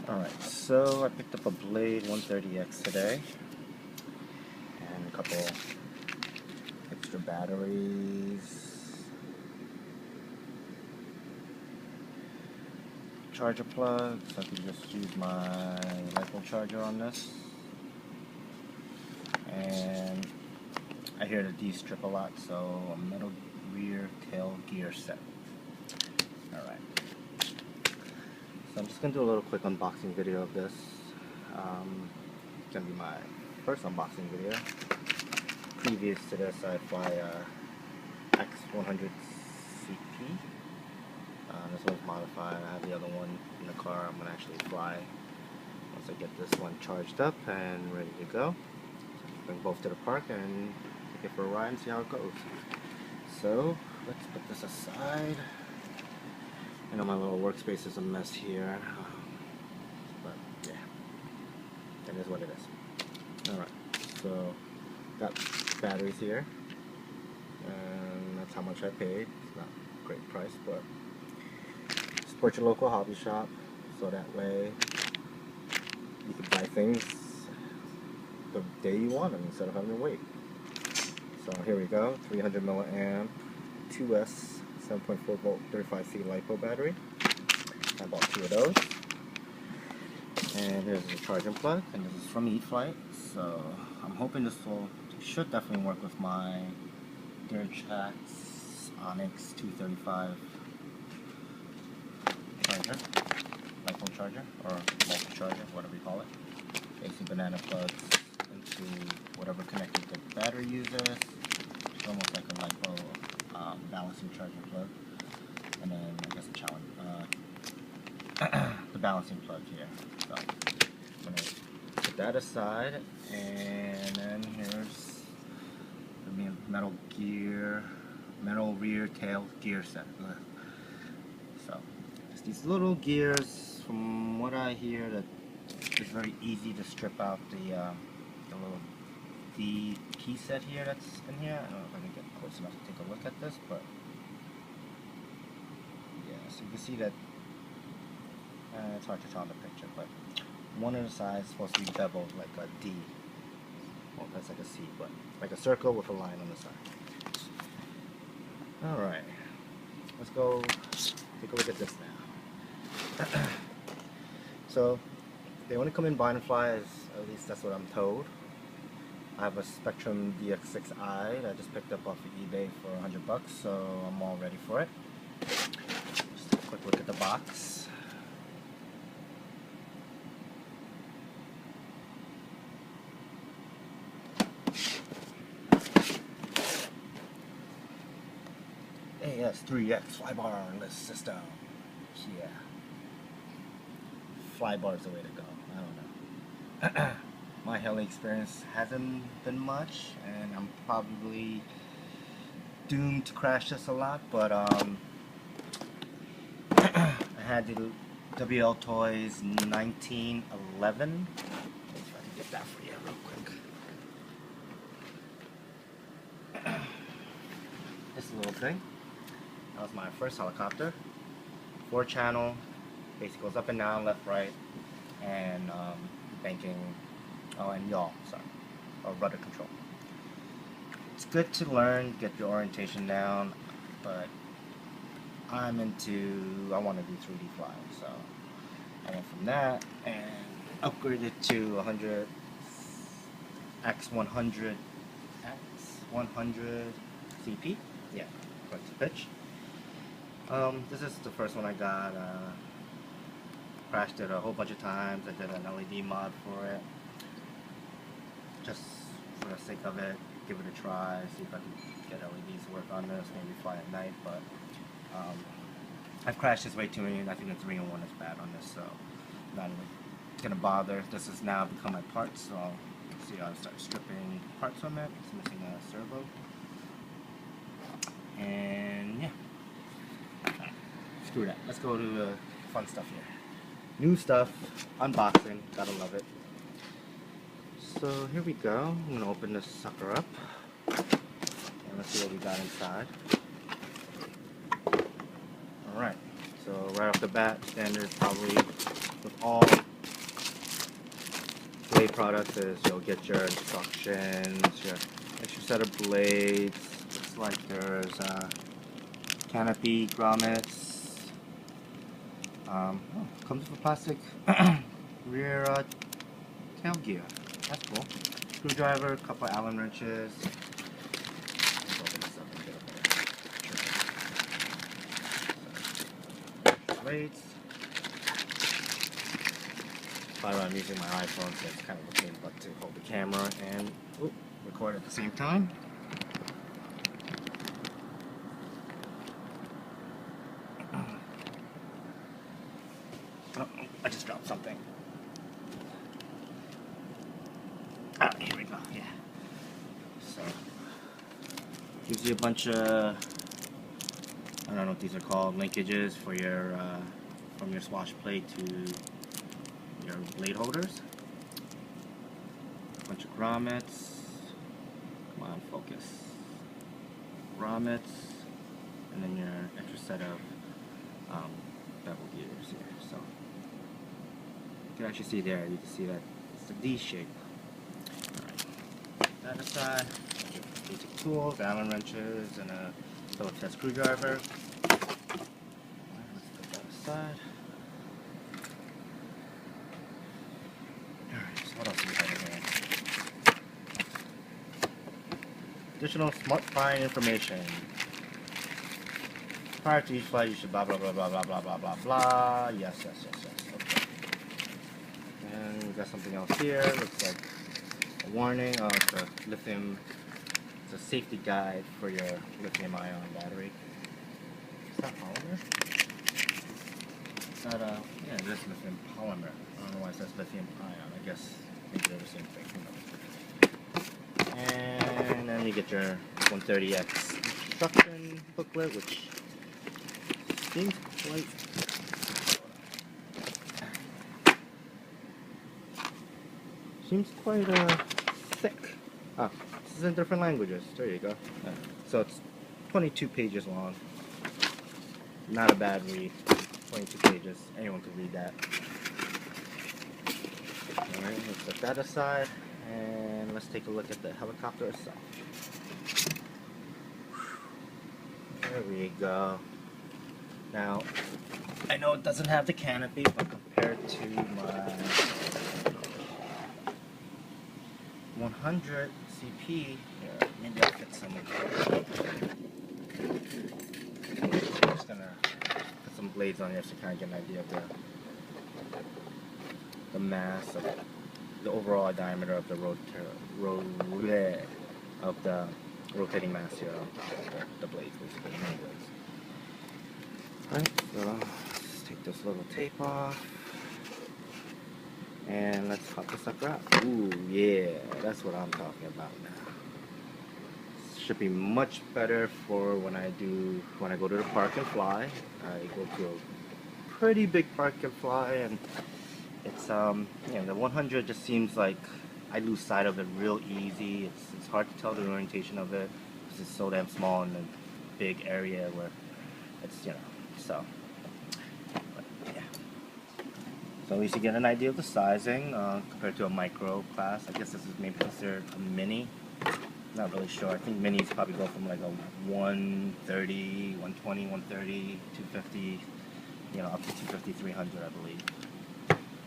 Alright, so I picked up a Blade 130X today and a couple extra batteries, charger plugs. I can just use my LiPo charger on this, and I hear the D strip a lot, so a metal rear tail gear set. Alright. So I'm just going to do a little quick unboxing video of this. It's going to be my first unboxing video. Previous to this, I fly X100 CP. This one's modified. I have the other one in the car. I'm going to actually fly once I get this one charged up and ready to go. So bring both to the park and take it for a ride and see how it goes. So let's put this aside. I know my little workspace is a mess here, but yeah, it is what it is. Alright, so got batteries here, and that's how much I paid. It's not a great price, but support your local hobby shop, so that way you can buy things the day you want them instead of having to wait. So here we go, 300 milliamp 2S 7.4 volt 35C LiPo battery. I bought 2 of those. And here's the charging plug, and this is from eFlight. So I'm hoping this should definitely work with my Dirtchat's Onyx 235 charger, LiPo charger, or multi-charger, whatever you call it. Basically banana plugs into whatever connector the battery uses. It's almost like a LiPo balancing charging plug, and then I guess the balancing plug here. So I'm gonna put that aside, and then here's the metal rear tail gear set. So it's these little gears. From what I hear, that it's very easy to strip out the little key set here that's in here. I don't know if I can get close enough to take a look at this, but yeah, so you can see that it's hard to tell in the picture, but one of the sides is supposed to be beveled like a D. Well, that's like a C, but like a circle with a line on the side. Alright, let's go take a look at this now. So they only come in bind and fly, at least that's what I'm told. I have a Spectrum DX6i that I just picked up off of eBay for $100, so I'm all ready for it. Just a quick look at the box. AS3X flybarless system. Yeah. Flybar is the way to go. I don't know. My heli experience hasn't been much, and I'm probably doomed to crash this a lot, but I had the WL Toys 1911. Let's see if I can get that for you real quick. This little thing. That was my first helicopter. 4-channel, basically goes up and down, left, right, and banking. Oh, and yaw, sorry, or rudder control. It's good to learn, get your orientation down, but I want to do 3D flying, so I went from that and upgraded to 100 X100 CP. Yeah, correct to pitch. This is the first one I got. Crashed it a whole bunch of times. I did an LED mod for it, just for the sake of it, give it a try, see if I can get LEDs to work on this, maybe fly at night, but I've crashed this way too many, and I think the 3-in-1 is bad on this, so not really gonna bother. This has now become my parts, so I'll see how I start stripping parts from it. It's missing a servo, and yeah, screw that. Let's go to the fun stuff here. New stuff, unboxing, gotta love it. So here we go. I'm going to open this sucker up, and let's see what we got inside. Alright, so right off the bat, standard probably with all blade products is you'll get your instructions, your extra set of blades. Looks like there's canopy, grommets. Comes with a plastic rear tail gear. That's cool. Screwdriver, couple Allen wrenches. Let's open this up and get a better. Blades. By the way, I'm using my iPhone, so it's kind of a pain butt to hold the camera and record at the same time. Oh, I just dropped something. Ah, here we go. Yeah. So, gives you a bunch of, I don't know what these are called, linkages for your from your swash plate to your blade holders. A bunch of grommets. Come on, focus. Grommets, and then your extra set of bevel gears here. So you can actually see there. You can see that it's a D shape. All right. That aside, basic tools, Allen wrenches, and a Phillips head screwdriver. All right, let's put that aside. What else do we have in here? Additional smart flying information. Prior to each flight, you should blah blah blah blah blah blah blah blah blah. Yes. Okay. And we got something else here. Looks like a warning. Oh, it's a lithium. It's a safety guide for your lithium-ion battery. Is that polymer? It's not a. Yeah, it is lithium polymer. I don't know why it says lithium-ion. I guess maybe they're the same thing. Who knows? And then you get your 130X instruction booklet, which seems quite thick. Oh, this is in different languages. There you go. So it's 22 pages long. Not a bad read. 22 pages. Anyone could read that. Alright, let's set that aside, and let's take a look at the helicopter itself. There we go. Now, I know it doesn't have the canopy, but compared to my 100 CP, here, maybe I'll fit some in. I'm just gonna put some blades on here so you kind of get an idea of the mass of the overall diameter of the rotating mass here of the blades, basically, the main blades. Alright, so let's take this little tape off and let's pop this up out. Ooh, yeah, that's what I'm talking about now. Should be much better for when I go to the park and fly. I go to a pretty big park and fly, and it's the 100 just seems like I lose sight of it real easy. It's hard to tell the orientation of it because it's so damn small in a big area where it's so. But, yeah. So at least you get an idea of the sizing compared to a micro class. I guess this is maybe considered a mini. Not really sure. I think minis probably go from like a 130, 120, 130, 250, up to 250, 300, I believe.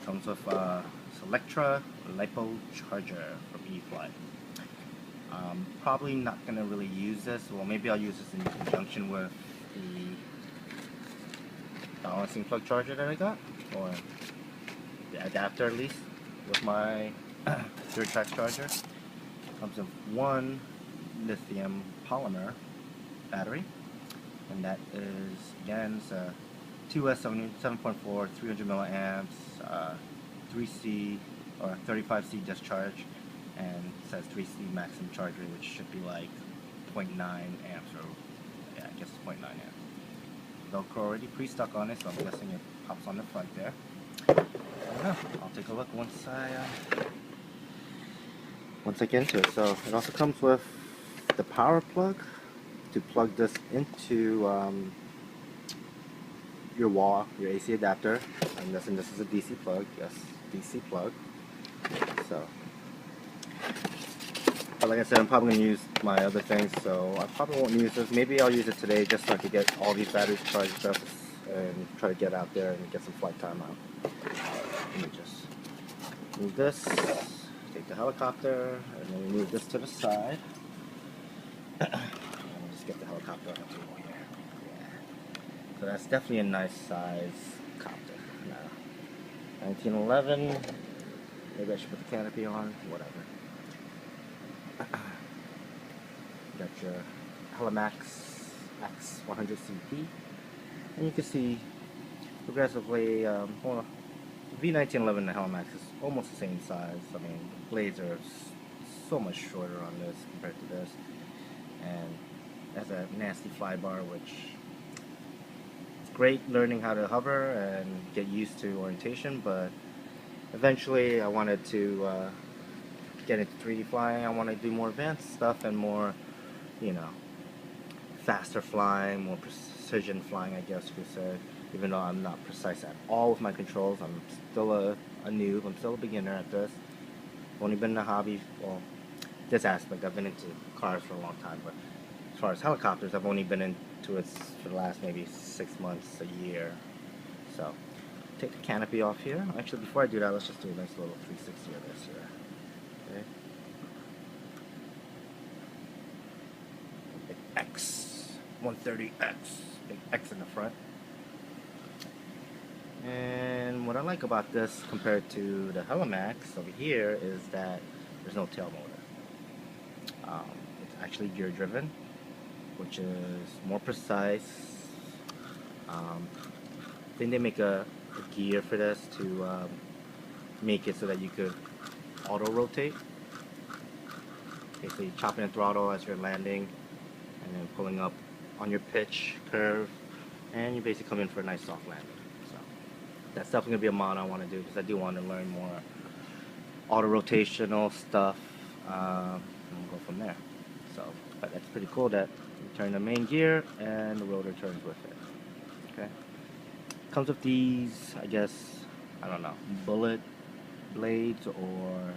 Comes with Selectra LiPo charger from eFly. Probably not going to really use this. Well, maybe I'll use this in conjunction with the balancing plug charger that I got, or the adapter at least, with my third track charger. Comes with one lithium polymer battery, and that is, again, it's a 2S7.4, 300 milliamps, 3C or 35C discharge, and it says 3C maximum charge rate, which should be like 0.9 amps, or yeah, I guess it's 0.9 amps. Velcro already pre-stuck on it, so I'm guessing it pops on the front there. I don't know. I'll take a look once I get into it. So it also comes with the power plug to plug this into your wall, your AC adapter. I'm guessing this is a DC plug. Yes, DC plug. So, but like I said, I'm probably going to use my other things, so I probably won't use this. Maybe I'll use it today just so I can get all these batteries charged up and try to get out there and get some flight time out. Let me just move this, take the helicopter, and then we move this to the side. And we'll just get the helicopter on the table here. Yeah. So that's definitely a nice size copter. Now, 1911. Maybe I should put the canopy on. Whatever. Got your Helimax X100CP, and you can see progressively. Well, V1911 and the Helimax is almost the same size. I mean, the blades are so much shorter on this compared to this, and that's a nasty fly bar, which is great learning how to hover and get used to orientation. But eventually, I wanted to get into 3D flying. I want to do more advanced stuff and more, you know, faster flying, more precision flying, I guess you could say. Even though I'm not precise at all with my controls, I'm still a noob. I'm still a beginner at this. I've only been in a hobby, well, this aspect, I've been into cars for a long time, but as far as helicopters, I've only been into it for the last maybe 6 months, a year. So, take the canopy off here. Actually, before I do that, let's just do a nice little 360 of this here. Okay. Big X, 130X, big X in the front. And what I like about this compared to the Helimax over here is that there's no tail motor. It's actually gear driven, which is more precise. I think they make a gear for this to make it so that you could auto rotate. Basically chopping the throttle as you're landing and then pulling up on your pitch curve, and you basically come in for a nice soft landing. So that's definitely gonna be a mod I want to do because I do want to learn more auto rotational stuff, and we'll go from there. So, but that's pretty cool that you turn the main gear and the rotor turns with it. Okay, comes with these, I guess, I don't know, bullet blades or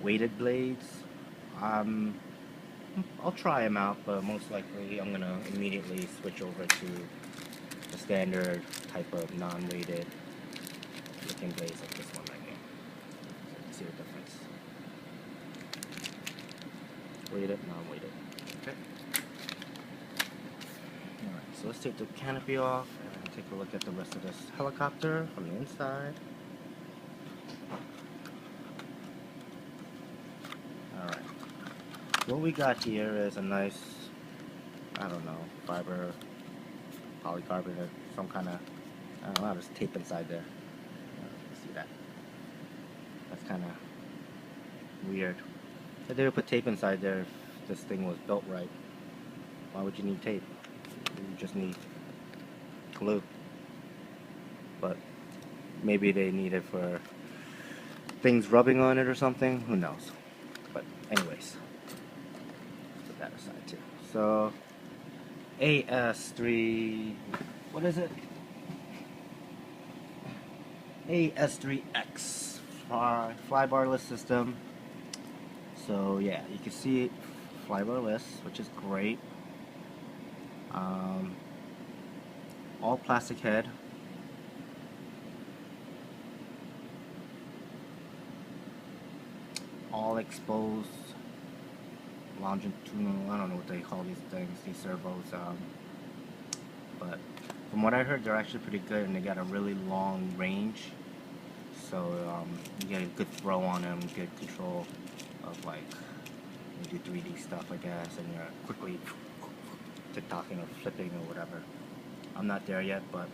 weighted blades. I'll try them out, but most likely I'm gonna immediately switch over to the standard type of non-weighted looking blades like this one right here. So you can see the difference. Weighted, non-weighted. Okay. Alright, so let's take the canopy off and take a look at the rest of this helicopter from the inside. Alright. What we got here is a nice, I don't know, fiber, polycarbonate, some kind of, I don't know, there's tape inside there. See that? That's kind of weird. If they would put tape inside there if this thing was built right. Why would you need tape? You just need glue. But maybe they need it for things rubbing on it or something. Who knows? But anyways, put that aside too. So AS3, what is it? AS3X flybarless system. So yeah, you can see it flybarless, which is great. All plastic head. All exposed longitudinal, I don't know what they call these things, these servos, but from what I heard, they're actually pretty good and they got a really long range, so you get a good throw on them, good control of, like, you do 3D stuff, I guess, and you're quickly TikToking or flipping or whatever. I'm not there yet, but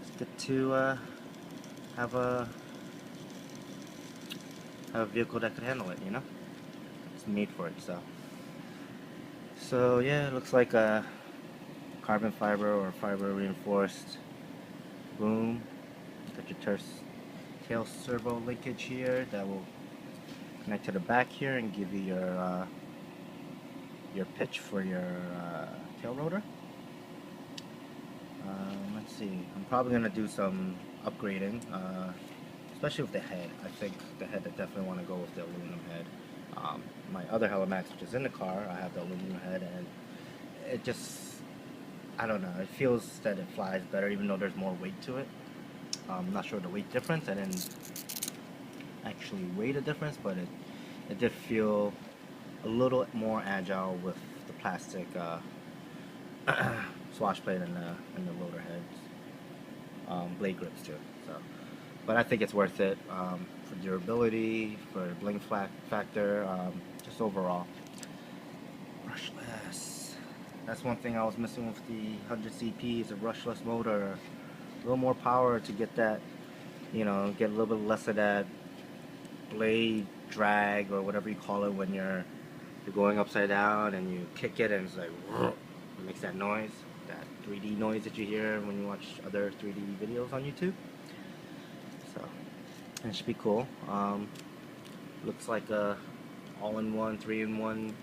it's good to have a vehicle that could handle it, you know? It's made for it, so yeah, it looks like a carbon fiber or fiber reinforced boom. Got your tail servo linkage here that will connect to the back here and give you your pitch for your tail rotor. Let's see, I'm probably gonna do some upgrading. especially with the head. I think the head, I definitely want to go with the aluminum head. My other Max, which is in the car, I have the aluminum head, and it just, I don't know, it feels that it flies better even though there's more weight to it. I'm not sure the weight difference. I didn't actually weigh the difference, but it did feel a little more agile with the plastic swash plate and the loader heads, blade grips too. So, but I think it's worth it for durability, for bling factor, just overall. Brushless. That's one thing I was missing with the 100 CP is a brushless motor. A little more power to get that, you know, get a little bit less of that blade drag or whatever you call it when you're going upside down and you kick it and it's like it makes that noise, that 3D noise that you hear when you watch other 3D videos on YouTube. So it should be cool. Looks like a all-in-one, 3-in-1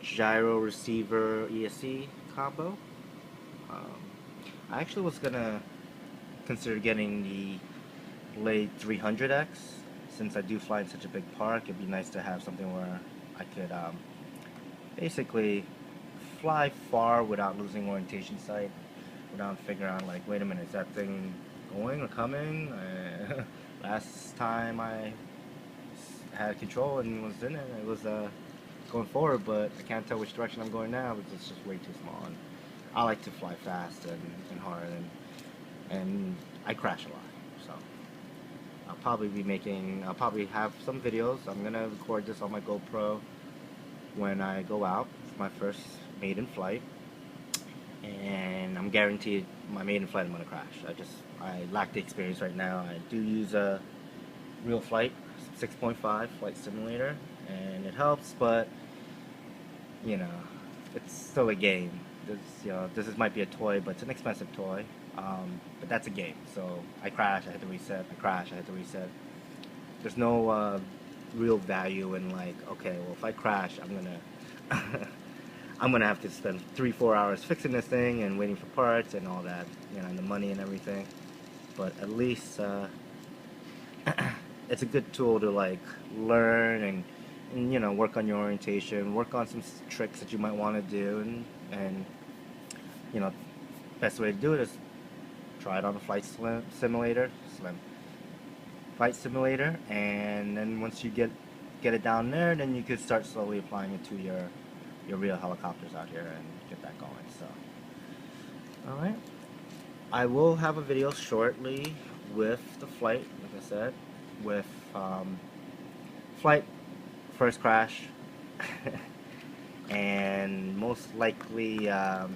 gyro receiver ESC combo. I actually was gonna consider getting the Blade 300X since I do fly in such a big park. It'd be nice to have something where I could basically fly far without losing orientation sight, without figuring out like, wait a minute, is that thing going or coming? Last time I had control and was in it, it was going forward, but I can't tell which direction I'm going now because it's just way too small. And I like to fly fast and hard, and I crash a lot. So I'll probably have some videos. I'm gonna record this on my GoPro when I go out. It's my first maiden flight, and I'm guaranteed my maiden flight I'm gonna crash. I lack the experience right now. I do use a real flight 6.5 flight simulator, and it helps, but you know, it's still a game. This might be a toy, but it's an expensive toy. But that's a game. So I crash, I hit the reset. I crash, I hit the reset. There's no real value in like, okay, well if I crash, I'm gonna I'm gonna have to spend 3-4 hours fixing this thing and waiting for parts and all that, you know, and the money and everything. But at least it's a good tool to like learn and you know, work on your orientation, work on some tricks that you might want to do, and you know, best way to do it is try it on a flight simulator, and then once you get it down there, then you could start slowly applying it to your real helicopters out here and get that going. So, all right, I will have a video shortly with the flight, like I said, with flight, first crash, and most likely a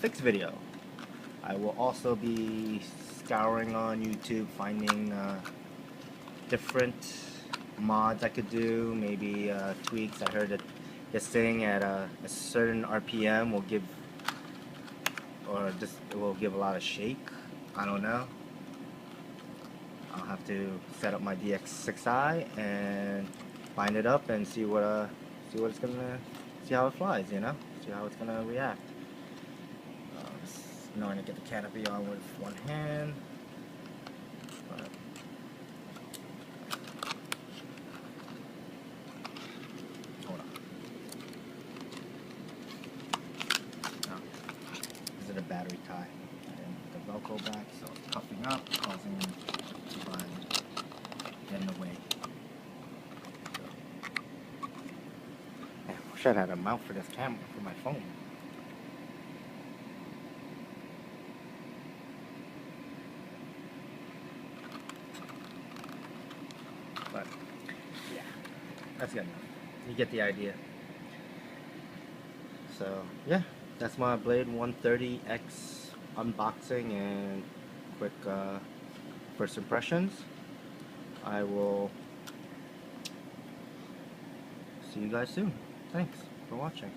fix video. I will also be scouring on YouTube, finding different mods I could do, maybe tweaks. I heard that this thing at a certain RPM will give, it will give a lot of shake. I don't know. I'll have to set up my DX6i and line it up and see what it's gonna, see how it flies, you know, see how it's gonna react. Knowing to get the canopy on with one hand. But hold on. Now, this is a battery tie. And the Velcro back, so it's puffing up, causing to get in the way. So, man, I wish I had a mount for this camera for my phone. But yeah, that's good enough. You get the idea. So yeah, that's my Blade 130X unboxing and quick first impressions. I will see you guys soon. Thanks for watching.